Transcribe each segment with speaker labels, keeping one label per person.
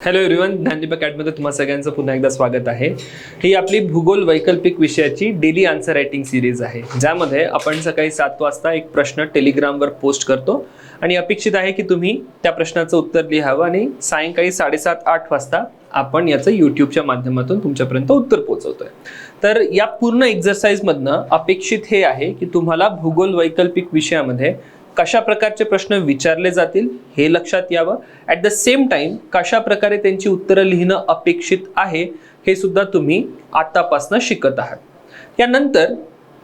Speaker 1: Hello everyone, Gyandeep अकॅडमीमध्ये तुम्हा सगळ्यांचं पुन्हा एकदा स्वागत आहे. ही आपली भूगोल वैकल्पिक विषयाची डेली आन्सर रायटिंग सिरीज आहे, ज्यामध्ये आपण सकाळी 7 वाजता एक प्रश्न टेलिग्रामवर पोस्ट करतो आणि अपेक्षित आहे की तुम्ही त्या प्रश्नाचं उत्तर लिहावं आणि सायंकाळी 7:30-8 वाजता आपण याचं यूट्यूबच्या माध्यमातून तुमच्यापर्यंत उत्तर पोहोचवतोय. तर या पूर्ण एक्झरसाइजमधनं अपेक्षित हे आहे की तुम्हाला भूगोल वैकल्पिक विषयामध्ये कशा प्रकारचे प्रश्न विचारले जातील हे लक्षात यावं. ॲट द सेम टाइम कशा प्रकारे त्यांची उत्तरं लिहिणं अपेक्षित आहे हे सुद्धा तुम्ही आतापासून शिकत आहात. यानंतर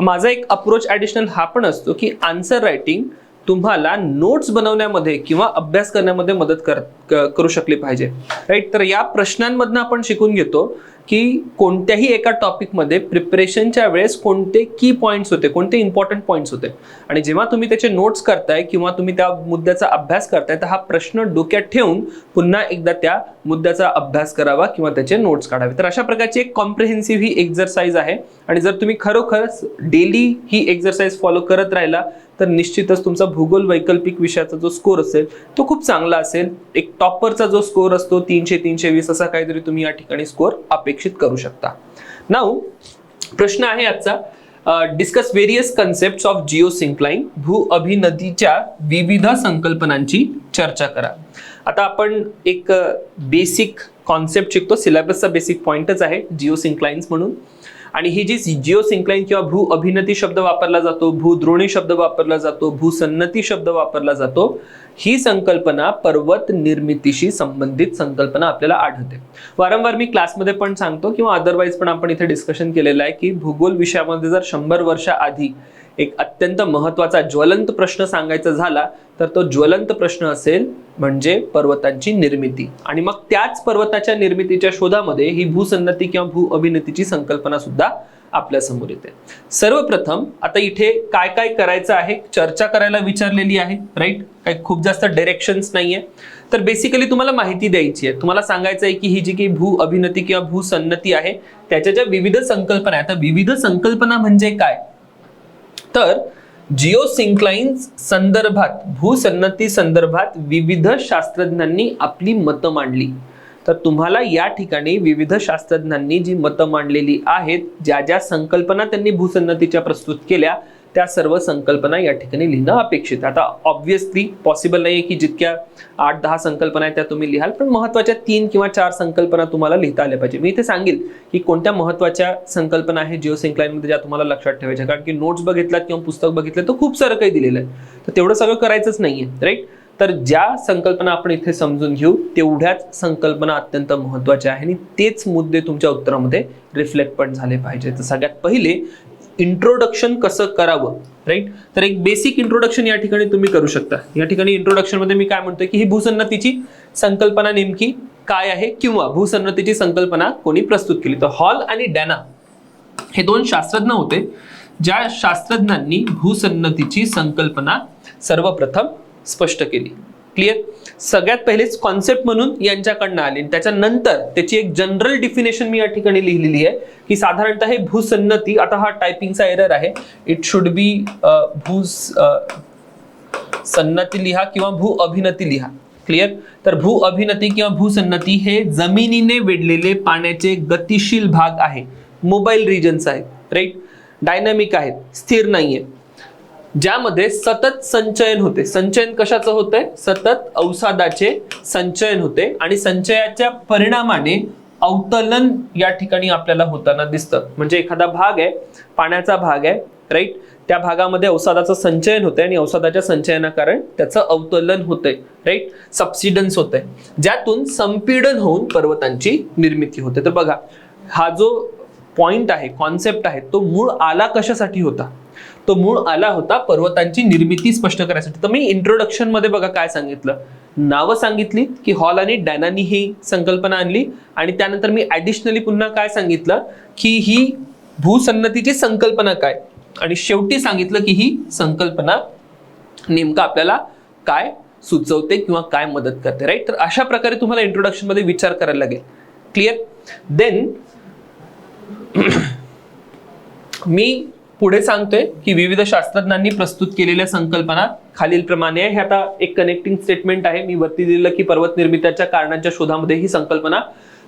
Speaker 1: माझा एक अप्रोच ॲडिशनल हा पण असतो की आन्सर रायटिंग तुम्हाला नोट्स बनवण्यामध्ये किंवा अभ्यास करण्यामध्ये मदत करू शकली पाहिजे, राईट. तर या प्रश्नांमधनं आपण शिकून घेतो की कोणत्याही एका टॉपिकमध्ये प्रिपरेशनच्या वेळेस कोणते की पॉईंट्स होते, कोणते इम्पॉर्टंट पॉईंट्स होते, आणि जेव्हा तुम्ही त्याचे नोट्स करताय किंवा तुम्ही त्या मुद्द्याचा अभ्यास करताय तर हा प्रश्न डोक्यात ठेवून पुन्हा एकदा त्या मुद्द्याचा अभ्यास करावा किंवा त्याचे नोट्स काढावे. तर अशा प्रकारची एक कॉम्प्रिहेन्सिव्ह ही एक्झरसाइज आहे आणि जर तुम्ही खरोखरच डेली ही एक्झरसाइज फॉलो करत राहिला तर निश्चितच तुमचा भूगोल वैकल्पिक विषयाचा जो स्कोर असेल तो खूप चांगला असेल. एक टॉपरचा जो स्कोर असतो 300-320 असा काहीतरी तुम्ही या ठिकाणी स्कोर अपेक्षित करू शकता. नाऊ प्रश्न आहे आजचा, डिस्कस व्हेरियस कन्सेप्ट्स ऑफ जिओसिंक्लाइन, भू अभिनदीच्या विविध संकल्पनांची चर्चा करा. आता आपण एक बेसिक कॉन्सेप्ट शिकतो, सिलेबसचा बेसिक पॉइंटच आहे जिओसिंक्लाइन्स म्हणून. आणि ही जी जिओसिंक्लाइन किंवा भू अभिनती शब्द वापरला जातो, भूद्रोणी शब्द वापरला जातो, भूसन्नती शब्द वापरला जातो, ही संकल्पना पर्वत निर्मितीशी संबंधित संकल्पना आपल्याला आढळते. वारंवार मी क्लासमध्ये पण सांगतो किंवा अदरवाईज पण आपण इथे डिस्कशन केलेलं आहे की भूगोल विषयामध्ये जर 100 वर्ष आधी एक अत्यंत महत्त्वाचा ज्वलंत प्रश्न सांगायचा झाला तर तो ज्वलंत प्रश्न असेल म्हणजे पर्वतांची निर्मिती, आणि मग त्याच पर्वताच्या निर्मितीच्या शोधामध्ये ही भूसन्नती किंवा भू अभिनतीची संकल्पना सुद्धा आपल्या समोर येते. सर्वप्रथम आता इथे काय काय करायचं आहे चर्चा करायला विचारलेली आहे, राईट. काही खूप जास्त डायरेक्शन्स नाहीये. तर बेसिकली तुम्हाला माहिती द्यायची आहे, तुम्हाला सांगायचं आहे की ही जी काही भू अभिनती किंवा भूसन्नती आहे त्याच्या ज्या विविध संकल्पना आहेत, विविध संकल्पना म्हणजे काय, तर जिओसिंक्लाइन्स संदर्भात भूसन्नती संदर्भात विविध शास्त्रज्ञांनी आपली मतं मांडली. तर तुम्हाला या ठिकाणी विविध शास्त्रज्ञांनी जी मतं मांडलेली आहेत, ज्या ज्या संकल्पना त्यांनी भूसन्नतीच्या प्रस्तुत केल्या त्या सर्व संकल्पना या ठिकाणी लिहिणं अपेक्षित. आता ऑब्व्हियसली पॉसिबल नाही की जितक्या 8-10 संकल्पना आहेत त्या तुम्ही लिहाल, पण महत्त्वाच्या 3 किंवा 4 संकल्पना तुम्हाला लिहिता आल्या पाहिजे. मी इथे सांगेल की कोणत्या महत्त्वाच्या संकल्पना आहेत जिओसिंक्लाइनमध्ये ज्या तुम्हाला लक्षात ठेवायच्या, कारण की नोट्स बघितलात किंवा पुस्तक बघितलं तर खूप सारं काही दिलेलं आहे, तर तेवढं सगळं करायचंच नाहीये, राईट. तर ज्या संकल्पना आपण इथे समजून घेऊ तेवढ्याच संकल्पना अत्यंत महत्त्वाच्या आहेत आणि तेच मुद्दे तुमच्या उत्तरामध्ये रिफ्लेक्ट पण झाले पाहिजे. तर सगळ्यात पहिले इंट्रोडक्शन कसं करावं, राईट. तर एक बेसिक इंट्रोडक्शन या ठिकाणी तुम्ही करू शकता. या ठिकाणी इंट्रोडक्शन मध्ये मी काय म्हणतोय की ही भूसन्नतीची संकल्पना नेमकी काय आहे किंवा भूसन्नतीची संकल्पना कोणी प्रस्तुत केली. तर हॉल आणि डॅना हे 2 शास्त्रज्ञ होते ज्या शास्त्रज्ञांनी भूसन्नतीची संकल्पना सर्वप्रथम स्पष्ट केली. क्लिअर. सगळ्यात पहिलेच कॉन्सेप्ट म्हणून यांच्याकडनं आली, त्याच्यानंतर त्याची एक जनरल डिफिनेशन मी या ठिकाणी लिहिलेली आहे की साधारणतः हे भूसन्नती, आता हा टायपिंगचा एरर आहे, इट शुड बी सन्नती लिहा किंवा भू अभिनती लिहा. क्लिअर. तर भू अभिनती किंवा भूसन्नती हे जमिनीने वेढलेले पाण्याचे गतिशील भाग आहे, मोबाईल रिजन्स आहेत, राईट, डायनामिक आहेत, स्थिर नाहीये, ज्यामध्ये सतत संचयन होते. संचयन कशाचं होतंय, सतत अवसादाचे संचयन होते आणि संचयाच्या परिणामाने अवतलन या ठिकाणी आपल्याला होताना दिसतं. म्हणजे एखादा भाग आहे, पाण्याचा भाग आहे, राईट, त्या भागामध्ये अवसादाचं संचयन होतंय आणि अवसादाच्या संचयनाकारण त्याचं अवतलन होतंय, राईट, सबसिडन्स होतंय, ज्यातून संपीडन होऊन पर्वतांची निर्मिती होते. तर बघा हा जो पॉइंट आहे, कॉन्सेप्ट आहे, तो मूळ आला कशासाठी होता, तो मूळ आला होता पर्वतांची निर्मिती स्पष्ट करायसाठी. तर मी इंट्रोडक्शन मध्ये बघा काय सांगितलं, नावं सांगितली की हॉल आणि डॅनानी ही संकल्पना आणली, आणि त्यानंतर मी ऍडिशनली पुन्हा काय सांगितलं की ही भूसन्नतीची संकल्पना काय, आणि शेवटी सांगितलं की ही संकल्पना नेमकं आपल्याला काय सुचवते किंवा काय मदत करते, राईट. तर अशा प्रकारे तुम्हाला इंट्रोडक्शन मध्ये विचार करायला लागेल. क्लिअर. देन मी पुढे सांगतोय की विविध शास्त्रज्ञांनी प्रस्तुत केलेल्या संकल्पना खालीलप्रमाणे आहे. हे आता एक कनेक्टिंग स्टेटमेंट आहे. मी वरती दिलेलं की पर्वत निर्मितीच्या कारणांच्या शोधामध्ये ही संकल्पना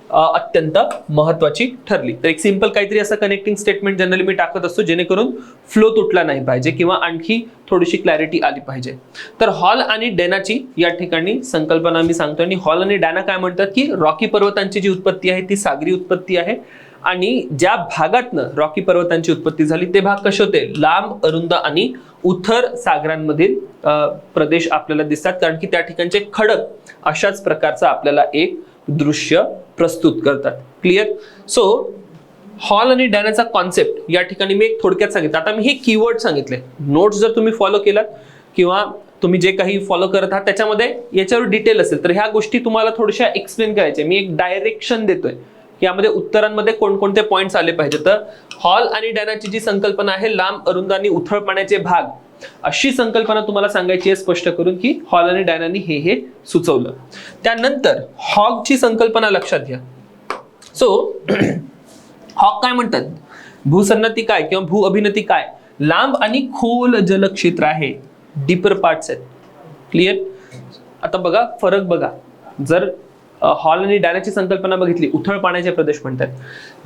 Speaker 1: अत्यंत महत्वाची ठरली. तर एक सिंपल काहीतरी असं कनेक्टिंग स्टेटमेंट जनरली मी टाकत असतो जेणेकरून फ्लो तुटला नाही पाहिजे किंवा आणखी थोडीशी क्लॅरिटी आली पाहिजे. तर हॉल आणि डॅनाची या ठिकाणी संकल्पना मी सांगतो. आणि हॉल आणि डॅना काय म्हणतात की रॉकी पर्वतांची जी उत्पत्ती आहे ती सागरी उत्पत्ती आहे आणि ज्या भागातनं रॉकी पर्वतांची उत्पत्ती झाली ते भाग कसे होते, लांब, अरुंद आणि उथर सागरांमधील प्रदेश आपल्याला दिसतात, कारण की त्या ठिकाणचे खडक अशाच प्रकारचा आपल्याला एक दृश्य प्रस्तुत करतात. क्लिअर. सो हॉल आणि डॅनाचा कॉन्सेप्ट या ठिकाणी मी एक थोडक्यात सांगितलं. आता मी हे कीवर्ड सांगितले. नोट्स जर तुम्ही फॉलो केलात किंवा तुम्ही जे काही फॉलो करत आहात त्याच्यामध्ये याच्यावर डिटेल असेल तर ह्या गोष्टी तुम्हाला थोड्याशा एक्सप्लेन करायच्या. मी एक डायरेक्शन देतोय यामध्ये उत्तरांमध्ये कोणकोणते पॉइंट्स आले पाहिजे. तर हॉल आणि डॅनाची जी संकल्पना आहे, लांब, अरुंद आणि उथळ पाण्याचे भाग, अशी संकल्पना तुम्हाला सांगायची आहे स्पष्ट करून की हॉल आणि डॅनानी हे सुचवलं. त्यानंतर हॉगची संकल्पना लक्षात घ्या. सो हॉग काय म्हणतात, भूसन्नती काय किंवा भू अभिनती काय, लांब आणि खोल जलक्षेत्र आहे, डीपर पार्ट्स आहेत. क्लिअर. आता बघा फरक बघा. जर हॉल आणि डॅनाची संकल्पना बघितली, उथळ पाण्याचे प्रदेश म्हणतात.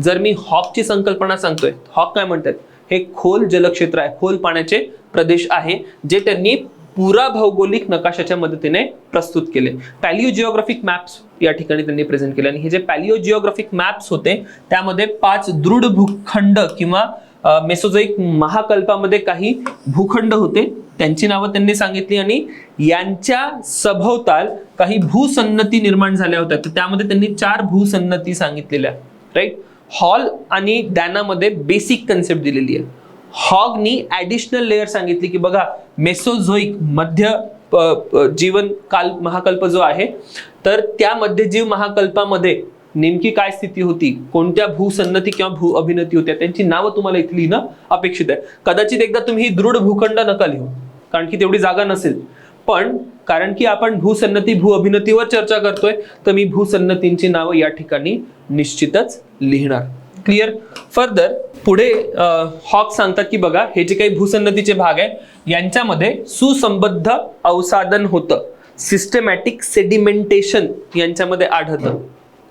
Speaker 1: जर मी हॉगची संकल्पना सांगतोय, हॉग काय म्हणतात, हे खोल जलक्षेत्र आहे, खोल पाण्याचे प्रदेश आहे, जे त्यांनी पुरा भौगोलिक नकाशाच्या मदतीने प्रस्तुत केले. पॅलिओ जिओग्राफिक मॅप्स या ठिकाणी त्यांनी प्रेझेंट केले आणि हे जे पॅलिओ जिओग्राफिक मॅप्स होते त्यामध्ये 5 दृढ भूखंड किंवा मेसोझोइक महाकल्पामध्ये काही भूखंड होते, त्यांची नावं त्यांनी सांगितली आणि यांच्या सभोवताल काही भूसन्नती निर्माण झाल्या होत्या. तर त्यामध्ये त्यांनी 4 भूसन्नती सांगितलेल्या. राईट. हॉल आणि डॅनामध्ये बेसिक कन्सेप्ट दिलेली आहे. हॉगनी ऍडिशनल लेअर सांगितली की बघा मेसोझोइक मध्य जीवन काल महाकल्प जो आहे तर त्या मध्यजीव महाकल्पामध्ये नेमकी काय स्थिती होती, कोणत्या भूसन्नती किंवा भू अभिनती होत्या, त्यांची नावं तुम्हाला इथे लिहिणं अपेक्षित आहे. कदाचित एकदा तुम्ही ही दृढ भूखंड नका लिहू कारण की तेवढी जागा नसेल, पण कारण की आपण भूसन्नती भू अभिनतीवर चर्चा करतोय तर मी भूसन्नतींची नावं या ठिकाणी निश्चितच लिहिणार. क्लिअर. फर्दर पुढे हॉग सांगतात की बघा हे जे काही भूसन्नतीचे भाग आहे यांच्यामध्ये सुसंबद्ध अवसादन होतं, सिस्टमॅटिक सेडिमेंटेशन यांच्यामध्ये आढळतं.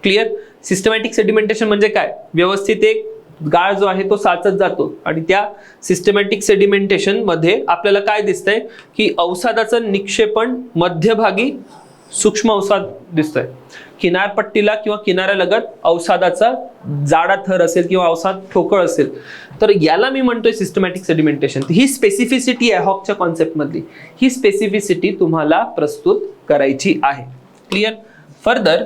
Speaker 1: क्लिअर. सिस्टमॅटिक सेडिमेंटेशन म्हणजे काय, व्यवस्थित एक गाळ जो आहे तो साचत जातो आणि त्या सिस्टमॅटिक सेडिमेंटेशन मध्ये आपल्याला काय दिसतंय की अवसादाचं निक्षेपण मध्यभागी सूक्ष्म अवसाद दिसतोय, किनारपट्टीला किंवा किनाऱ्यालगत अवसादाचा जाडा थर असेल किंवा अवसाद ठोकळ असेल, तर याला मी म्हणतोय सिस्टमॅटिक सेडिमेंटेशन. ही स्पेसिफिसिटी आहे हॉगच्या कॉन्सेप्ट मधली. ही स्पेसिफिसिटी तुम्हाला प्रस्तुत करायची आहे. क्लिअर. फर्दर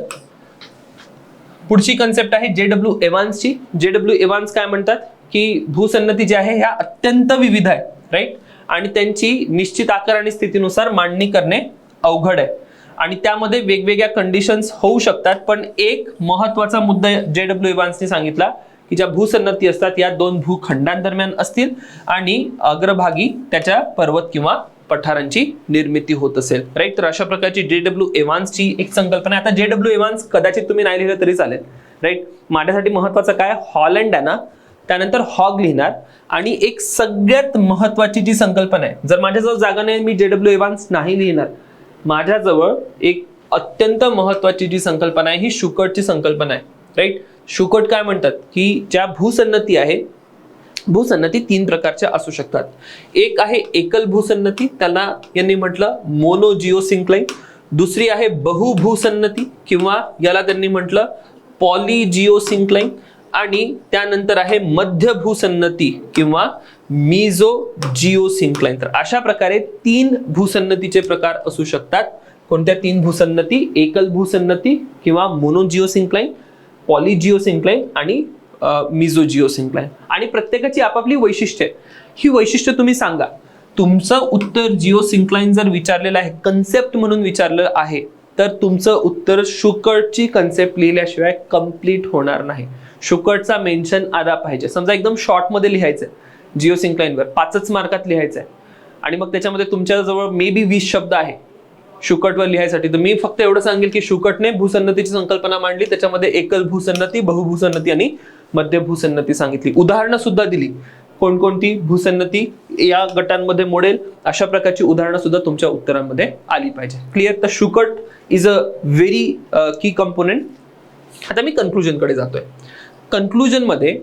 Speaker 1: पुढची कन्सेप्ट आहे जेडब्ल्यू एव्हान्सची. जेडब्ल्यू एव्हान्स काय म्हणतात की भूसन्नती जी आहे ह्या अत्यंत विविध आहे. राईट. आणि त्यांची निश्चित आकार आणि स्थितीनुसार मांडणी करणे अवघड आहे आणि त्यामध्ये वेगवेगळ्या कंडिशन्स होऊ शकतात. पण एक महत्वाचा मुद्दा जेडब्ल्यू एव्हान्सने सांगितला की ज्या भूसन्नती असतात या 2 भूखंडांदरम्यान असतील आणि अग्रभागी त्याच्या पर्वत किंवा पठारांची निर्मिती होत असेल. राईट. तर अशा प्रकारची जेडब्ल्यू एव्हान्सची एक संकल्पना आहे. आता जेडब्ल्यू एव्हान्स कदाचित तुम्ही नाही लिहिलं तरी चालेल. राईट. माझ्यासाठी महत्वाचं काय, हॉल अँड डॅना, त्यानंतर हॉग लिहिणार आणि एक सगळ्यात महत्वाची जी संकल्पना आहे, जर माझ्याजवळ जागा नाही मी जेडब्ल्यू एव्हान्स नाही लिहिणार, माझ्याजवळ एक अत्यंत महत्वाची जी संकल्पना आहे ही शुकर्टची संकल्पना आहे. राईट. शुकर्ट काय म्हणतात की ज्या भूसन्नती आहे, भूसन्नती 3 प्रकारच्या असू शकतात. एक आहे एकल भूसन्नती, त्याला यांनी म्हटलं मोनोजिओसिंक्लाइन. दुसरी आहे बहुभूसन्नती किंवा याला त्यांनी म्हटलं पॉलिजिओसिंक्लाइन. आणि त्यानंतर आहे मध्य भूसन्नती किंवा मिझोजिओसिंक्लाइन. तर अशा प्रकारे 3 भूसन्नतीचे प्रकार असू शकतात. कोणत्या 3 भूसन्नती, एकल भूसन्नती किंवा मोनोजिओसिंक्लाइन, पॉलिजिओसिंक्लाइन आणि मिझोजिओसिंक्लाइन. आणि प्रत्येकाची आपापली वैशिष्ट्ये. ही वैशिष्ट्य तुम्ही सांगा. तुमचं उत्तर जिओसिंक्लाइन जर विचारलेलं आहे, कन्सेप्ट म्हणून विचारलं आहे, तर तुमचं उत्तर शुकर्टची कन्सेप्ट लिहिल्याशिवाय कम्प्लीट होणार नाही. शुकर्टचा मेन्शन आला पाहिजे. समजा एकदम शॉर्ट मध्ये लिहायचंय जिओसिंक्लाइनवर, 5च मार्कात लिहायचंय आणि मग त्याच्यामध्ये तुमच्या जवळ मे बी 20 शब्द आहे शुकर्टवर लिहायसाठी, तर मी फक्त एवढं सांगेल की शुकर्टने भूसन्नतीची संकल्पना मांडली, त्याच्यामध्ये एकल भूसन्नती, बहुभूसन्नती आणि मध्य भूसन्नती सांगितली, उदाहरणं सुद्धा दिली. कोणकोणती भूसन्नती या गटांमध्ये मोडेल, अशा प्रकारची उदाहरणं सुद्धा तुमच्या उत्तरांमध्ये आली पाहिजे. क्लिअर? तर शुकट इज अ व्हेरी की कंपोनेंट. आता मी कन्क्लुजनकडे जातोय. कन्क्लुजन मध्ये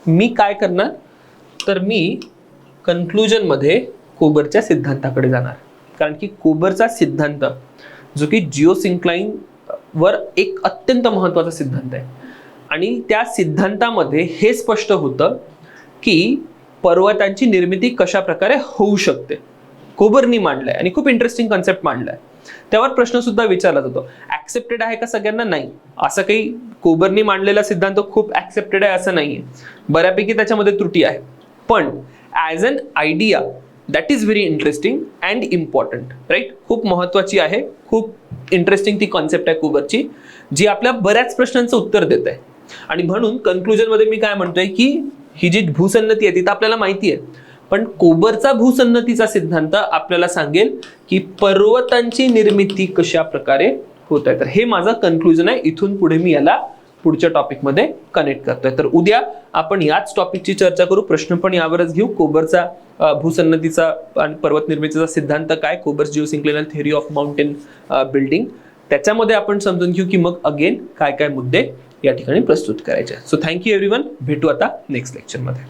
Speaker 1: मी काय करणार, तर मी कन्क्लुजन मध्ये कोबरच्या सिद्धांताकडे जाणार. कारण की कोबरचा सिद्धांत जो की जिओसिंक्लाइन वर एक अत्यंत महत्वाचा सिद्धांत आहे आणि त्या सिद्धांतामध्ये हे स्पष्ट होतं की पर्वतांची निर्मिती कशा प्रकारे होऊ शकते. कोबरनी मांडलाय आणि खूप इंटरेस्टिंग कन्सेप्ट मांडलाय. त्यावर प्रश्न सुद्धा विचारला जातो. ऍक्सेप्टेड आहे का सगळ्यांना? नाही. असं काही कोबरनी मांडलेला सिद्धांत खूप ऍक्सेप्टेड आहे असं नाहीये. बऱ्यापैकी त्याच्यामध्ये त्रुटी आहे. पण as an idea that is very interesting and important, right? खूप महत्वाची आहे, खूप इंटरेस्टिंग ती कॉन्सेप्ट आहे कोबरची, जी आपल्या बऱ्याच प्रश्नांचं उत्तर देत आहे. आणि म्हणून कन्क्लुजन मध्ये मी काय म्हणतोय की ही जी भूसन्नती आहे ती तर आपल्याला माहिती आहे, पण कोबरचा भूसन्नतीचा सिद्धांत आपल्याला सांगेल की पर्वतांची निर्मिती कशा प्रकारे होत आहे. तर हे माझं कन्क्लुजन आहे. इथून पुढे मी याला पुढच्या टॉपिकमध्ये कनेक्ट करतोय. तर उद्या आपण याच टॉपिकची चर्चा करू. प्रश्न पण यावरच घेऊ. कोबरचा भूसन्नतीचा आणि पर्वत निर्मितीचा सिद्धांत काय, कोबर्स जिओसिंक्लिनल थेअरी ऑफ माउंटेन बिल्डिंग, त्याच्यामध्ये आपण समजून घेऊ की मग अगेन काय काय मुद्दे या ठिकाणी प्रस्तुत करायचे. So thank you everyone. भेटू आता नेक्स्ट लेक्चरमध्ये.